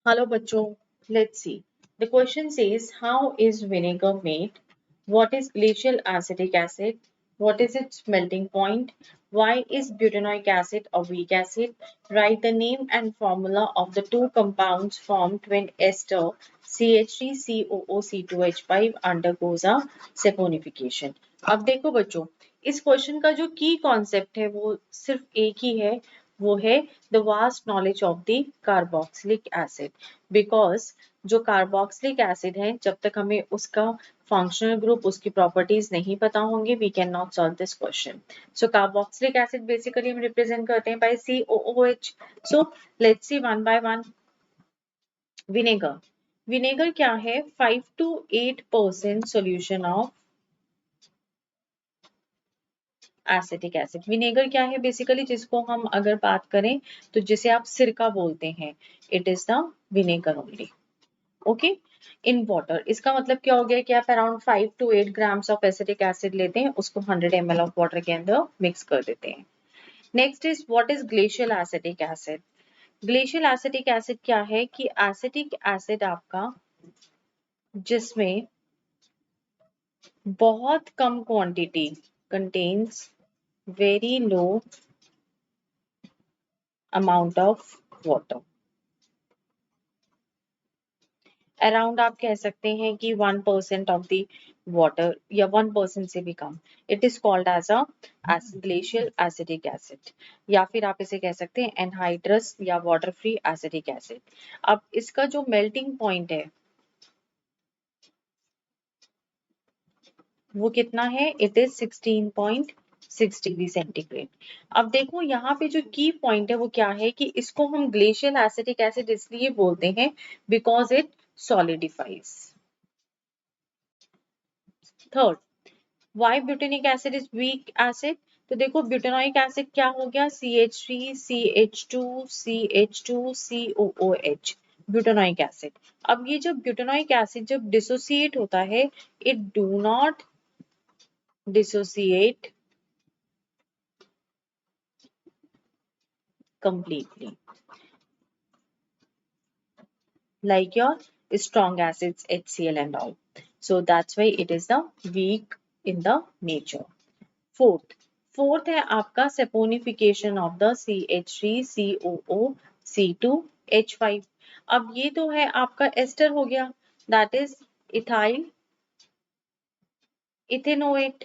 Hello bachcho, let's see. The question says how is vinegar made? What is glacial acetic acid? What is its melting point? Why is butanoic acid a weak acid? Write the name and formula of the two compounds formed when ester CH3COOC2H5 undergoes a saponification. अब देखो बच्चों, इस question का जो की concept है वो सिर्फ एक ही है, वो है the vast knowledge of the carboxylic acid. Because जो कार्बोक्सिलिक एसिड है, जब तक हमें उसका फंक्शनल ग्रुप, उसकी प्रॉपर्टीज नहीं पता होंगे, we can not solve this question. So carboxylic acid basically हम रिप्रेजेंट करते हैं by COOH। So let's see one by one. Vinegar, vinegar क्या है? 5 to 8% solution of acetic acid. Vinegar क्या है बेसिकली? जिसको हम अगर बात करें तो जिसे आप सिरका बोलते हैं, it is the vinegar only. Okay, in water. इसका मतलब क्या हो गया कि आप around 5 to 8 grams of acetic acid लेते हैं, उसको 100 ml ऑफ वाटर के अंदर मिक्स कर देते हैं। Next is what is glacial acetic acid. Glacial acetic acid क्या है कि एसिटिक एसिड आपका जिसमें बहुत कम quantity contains very low amount of water. Around आप कह सकते हैं कि 1% ऑफ द वाटर या 1% से भी कम, it is called as a glacial acidic acid, या फिर आप इसे कह सकते हैं एनहाइड्रस या वाटर फ्री एसिडिक एसिड। अब इसका जो मेल्टिंग पॉइंट है वो कितना है? It is 16.6 degree centigrade. अब देखो यहाँ पे जो की पॉइंट है वो क्या है कि इसको हम ग्लेशियल एसिडिक एसिड इसलिए बोलते हैं because it solidifies. Third, why butanic acid is weak acid. तो देखो ब्यूटेनोइक एसिड क्या हो गया? CH3CH2CH2COOH, butanoic acid. अब ये जब ब्यूटेनोइक एसिड जब डिसोसिएट होता है, it do not dissociate completely like your strong acids HCl and all. So that's why it is the weak in the nature. Fourth है आपका सेपोनिफिकेशन ऑफ द CH3COOC2H5। अब ये तो है आपका एस्टर हो गया, दैट इज इथाइल इथेनोएट।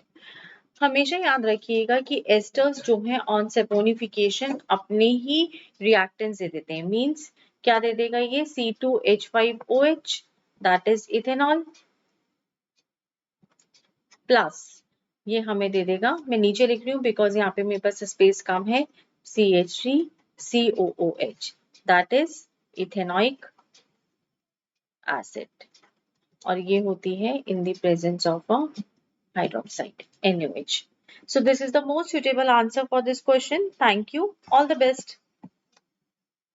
हमेशा याद रखिएगा कि एस्टर्स जो हैं ऑन सेपोनिफिकेशन अपने ही रिएक्टेंट्स दे देते हैं। मींस क्या दे देगा ये? C2H5OH, that is ethanol, plus ये हमें दे देगा, मैं नीचे लिख रही हूँ बिकॉज यहाँ पे मेरे पास स्पेस कम है, CH3COOH, that is ethanoic acid. और ये होती है in the presence of a hydroxide, NaOH. So this is the most suitable answer for this question. Thank you. All the best.